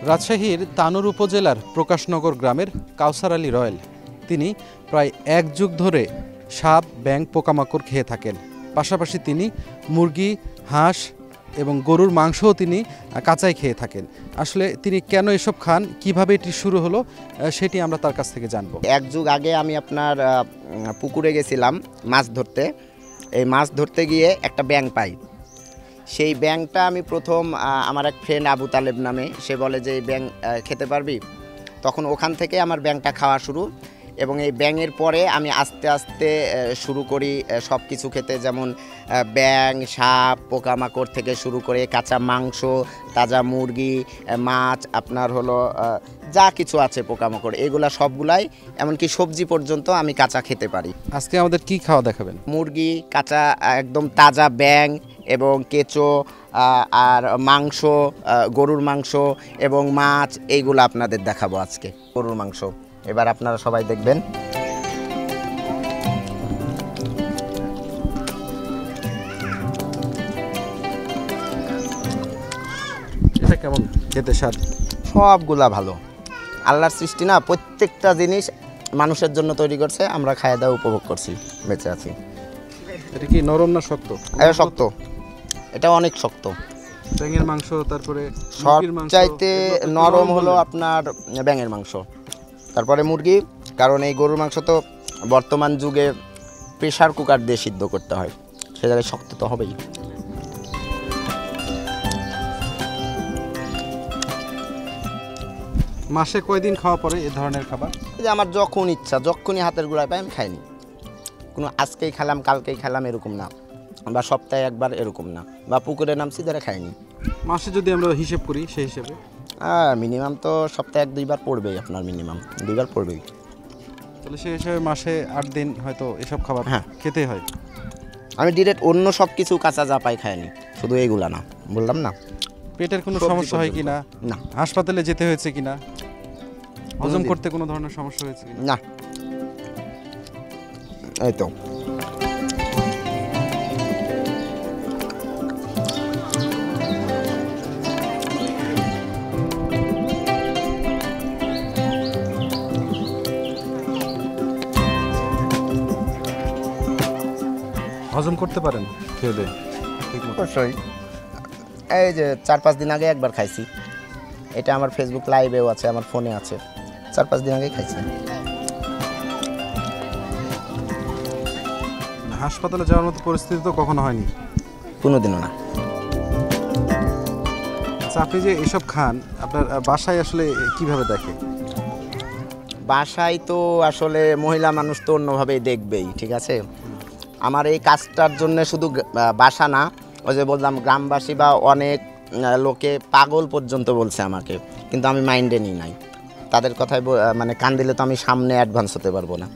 রাজশাহীর তানোর উপজেলার প্রকাশনগর গ্রামের কাউসার আলী রয়েল তিনি প্রায় এক যুগ ধরে সাপ, ব্যাঙ, পোকামাকড় খেয়ে থাকেন। পাশাপাশি তিনি মুরগি, হাঁস এবং গরুর মাংসও তিনি কাঁচাই খেয়ে থাকেন। আসলে তিনি কেন এসব খান, কিভাবে এটি শুরু হলো, সেটি আমরা তার কাছ থেকে জানবো। এক যুগ আগে আমি আপনার পুকুরে গেছিলাম মাছ ধরতে। এই মাছ ধরতে গিয়ে একটা ব্যাঙ পাই। সেই ব্যাঙটা আমি প্রথম আমার এক ফ্রেন্ড আবু তালেব নামে, সে বলে যে এই ব্যাঙ খেতে পারবি। তখন ওখান থেকে আমার ব্যাঙটা খাওয়া শুরু, এবং এই ব্যাঙের পরে আমি আস্তে আস্তে শুরু করি সব কিছু খেতে, যেমন ব্যাঙ, সাপ, পোকামাকড় থেকে শুরু করে কাঁচা মাংস, তাজা মুরগি, মাছ, আপনার হলো যা কিছু আছে পোকামাকড়, এগুলা সবগুলাই, এমনকি সবজি পর্যন্ত আমি কাঁচা খেতে পারি। আজকে আমাদের কি খাওয়া দেখাবেন? মুরগি, কাঁচা একদম তাজা ব্যাঙ এবং কেঁচো, আর মাংস, গরুর মাংস এবং মাছ, এইগুলো আপনাদের দেখাবো আজকে। গরুর মাংস এবার আপনারা সবাই দেখবেন। এটা কেমন খেতে স্বাদ? সবগুলা ভালো, আল্লাহর সৃষ্টি না, প্রত্যেকটা জিনিস মানুষের জন্য তৈরি করছে, আমরা খাওয়া দাওয়া উপভোগ করছি, বেঁচে আছি। এটা কি নরম না শক্ত? এটা শক্ত, এটা অনেক শক্ত। ব্যাঙের মাংস, তারপরে সবচাইতে নরম হলো আপনার ব্যাঙের মাংস, তারপরে মুরগি, কারণ এই গরুর মাংস তো বর্তমান যুগে প্রেসার কুকার দিয়ে সিদ্ধ করতে হয়, সে জায়গায় শক্ত তো হবেই। মাসে কয়দিন খাওয়া পরে এ ধরনের খাবার? যে আমার যখন ইচ্ছা, যখনই হাতের গোড়ায় পাই আমি খাইনি, কোনো আজকেই খেলাম কালকেই খেলাম এরকম না, বা সপ্তাহে একবার এরকম না, বা পুকুরে নামছি ধরে খাইনি। মাসে যদি আমরা হিসেব করি সেই হিসেবে মিনিমাম তো সপ্তাহে 1-2 বার পড়বেই, আপনার মিনিমাম 2 বার পড়বেই। তাহলে সেই হিসেবে মাসে 8 দিন হয়তো এসব খাবার খেতে হয়। আমি ডিরেক্ট অন্য সব কিছু কাঁচা যা পাই খাইনি, শুধু এইগুলা না, বললাম না। পেটের কোনো সমস্যা হয় কিনা, না হাসপাতালে যেতে হয়েছে কিনা, হজম করতে কোনো ধরনের সমস্যা হয়েছে কিনা? না, এই তো হজম করতে পারেন খেয়ে দেন? অবশ্যই। এই যে 4-5 দিন আগে একবার খাইছি, এটা আমার ফেসবুক লাইভেও আছে, আমার ফোনে আছে, 4-5 দিন আগে খাইছি। হাসপাতালে যাওয়ার মতো পরিস্থিতি তো কখনো হয়নি? কোনোদিনও না। আচ্ছা, আপনি যে এসব খান, আপনার বাসায় আসলে কিভাবে দেখে? বাসায় তো আসলে মহিলা মানুষ তো অন্যভাবেই দেখবেই, ঠিক আছে। আমার এই কাজটার জন্য শুধু বাসা না, ওই যে বললাম গ্রামবাসী বা অনেক লোকে পাগল পর্যন্ত বলছে আমাকে, কিন্তু আমি মাইন্ডে নিই নাই তাদের কথায়। মানে কান দিলে তো আমি সামনে অ্যাডভান্স হতে পারবো না,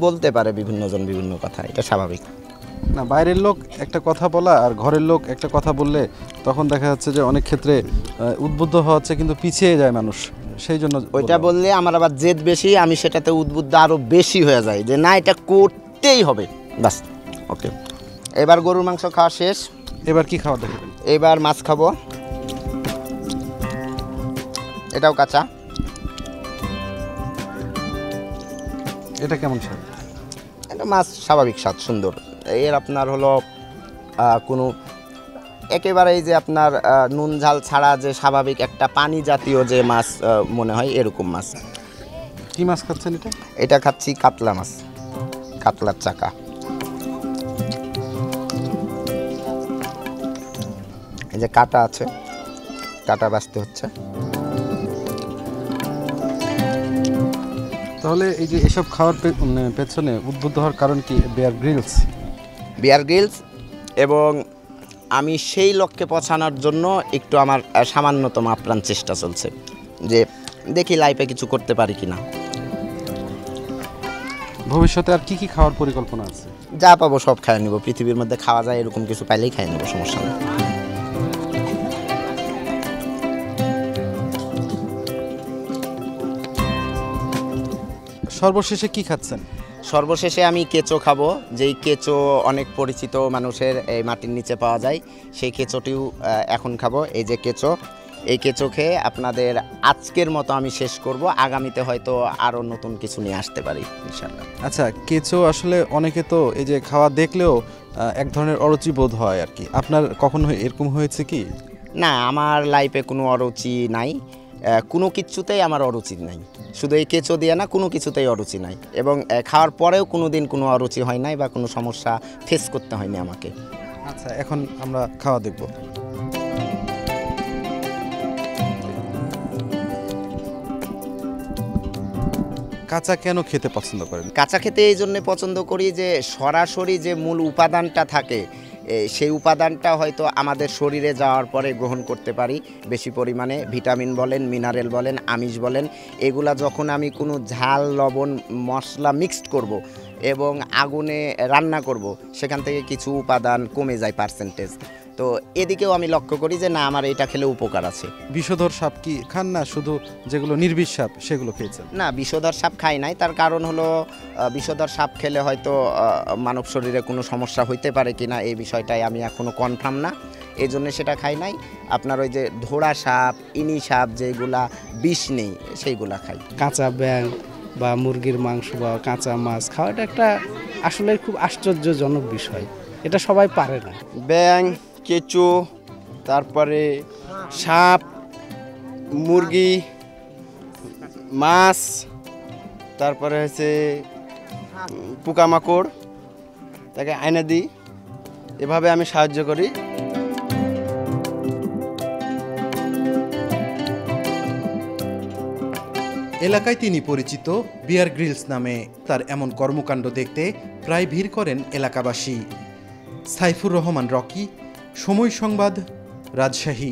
বলতে পারে বিভিন্ন জন বিভিন্ন কথা, এটা স্বাভাবিক না। বাইরের লোক একটা কথা বলা আর ঘরের লোক একটা কথা বললে তখন দেখা যাচ্ছে যে অনেক ক্ষেত্রে উদ্বুদ্ধ হওয়া হচ্ছে, কিন্তু পিছিয়ে যায় মানুষ। সেই জন্য ওইটা বললে আমার আবার জেদ বেশি, আমি সেটাতে উদ্বুদ্ধ আরও বেশি হয়ে যায়, যে না এটা করতেই হবে, বাস। ওকে, এবার গরুর মাংস খাওয়া শেষ, এবার কি খাওয়া দেখাবেন? এবার মাছ খাবো, এটাও কাঁচা। এটা কেমন স্বাদ? এটা মাছ স্বাভাবিক স্বাদ, সুন্দর। এর আপনার হলো কোনো একেবারে এই যে আপনার নুন ঝাল ছাড়া যে স্বাভাবিক একটা পানি জাতীয় যে মাছ মনে হয়, এরকম মাছ। কি মাছ খাচ্ছেন এটা? এটা খাচ্ছি কাতলা মাছ, কাতলার চাকা। এই যে কাটা আছে, কাটা বাছতে হচ্ছে। তাহলে এই যে এসব খাওয়ার পেছনে উদ্বুদ্ধ হওয়ার কারণ কি? Bear Grylls. বিয়ার গ্রিলস, এবং আমি সেই লক্ষ্যে পৌঁছানোর জন্য একটু আমার সামান্যতম আপ্রাণ চেষ্টা চলছে, যে দেখি লাইফে কিছু করতে পারি কিনা। ভবিষ্যতে আর কি কি খাওয়ার পরিকল্পনা আছে? যা পাবো সব খাইয়ে নেবো, পৃথিবীর মধ্যে খাওয়া যায় এরকম কিছু পাইলেই খাইয়ে নেবো, সমস্যা নেই। সর্বশেষে কি খাচ্ছেন? সর্বশেষে আমি কেঁচো খাবো, যেই কেঁচো অনেক পরিচিত মানুষের, এই মাটির নিচে পাওয়া যায়, সেই কেঁচোটিও এখন খাবো। এই যে কেঁচো, এই কেঁচো খেয়ে আপনাদের আজকের মতো আমি শেষ করব, আগামীতে হয়তো আরও নতুন কিছু নিয়ে আসতে পারি ইনশাআল্লাহ। আচ্ছা, কেঁচো আসলে অনেকে তো এই যে খাওয়া দেখলেও এক ধরনের অরুচি বোধ হয় আর কি, আপনার কখনো এরকম হয়েছে কি? না, আমার লাইফে কোনো অরুচি নাই, কোনো কিছুতেই আমার অরুচি নাই, শুধু এই কেঁচো দিয়ে না, কোনো কিছুতেই অরুচি নাই, এবং খাওয়ার পরেও কোনো দিন কোনো অরুচি হয় নাই বা কোনো সমস্যা ফেস করতে হয়নি আমাকে। আচ্ছা, এখন আমরা খাওয়া দেখব। কাঁচা কেন খেতে পছন্দ করেন? কাঁচা খেতে এই জন্যে পছন্দ করি যে সরাসরি যে মূল উপাদানটা থাকে, সেই উপাদানটা হয়তো আমাদের শরীরে যাওয়ার পরে গ্রহণ করতে পারি বেশি পরিমাণে। ভিটামিন বলেন, মিনারেল বলেন, আমিষ বলেন, এগুলা যখন আমি কোনো ঝাল, লবণ, মশলা মিক্সড করব এবং আগুনে রান্না করব, সেখান থেকে কিছু উপাদান কমে যায় পার্সেন্টেজ। তো এদিকেও আমি লক্ষ্য করি যে না, আমার এটা খেলে উপকার আছে। বিষধর সাপ কি খান না, শুধু যেগুলো নির্বিষ সাপ সেগুলো খেয়েছেন? না, বিষধর সাপ খাই নাই, তার কারণ হলো বিষধর সাপ খেলে হয়তো মানব শরীরে কোনো সমস্যা হইতে পারে কিনা এই বিষয়টাই আমি এখনও কনফার্ম না, এই জন্য সেটা খাই নাই। আপনার ওই যে ধোড়া সাপ, ইনি সাপ যেগুলা বিষ নেই সেইগুলা খাই। কাঁচা ব্যাঙ বা মুরগির মাংস বা কাঁচা মাছ খাওয়াটা একটা আসলে খুব আশ্চর্যজনক বিষয়, এটা সবাই পারে না। ব্যাঙ, কেঁচো, তারপরে সাপ, মুরগি, মাছ, তারপরে হচ্ছে পোকামাকড়, তাকে আয়না দিই, এভাবে আমি সাহায্য করি। এলাকায় তিনি পরিচিত বিয়ার গ্রিলস নামে। তার এমন কর্মকাণ্ড দেখতে প্রায় ভিড় করেন এলাকাবাসী। সাইফুর রহমান রকি, সময় সংবাদ, রাজশাহী।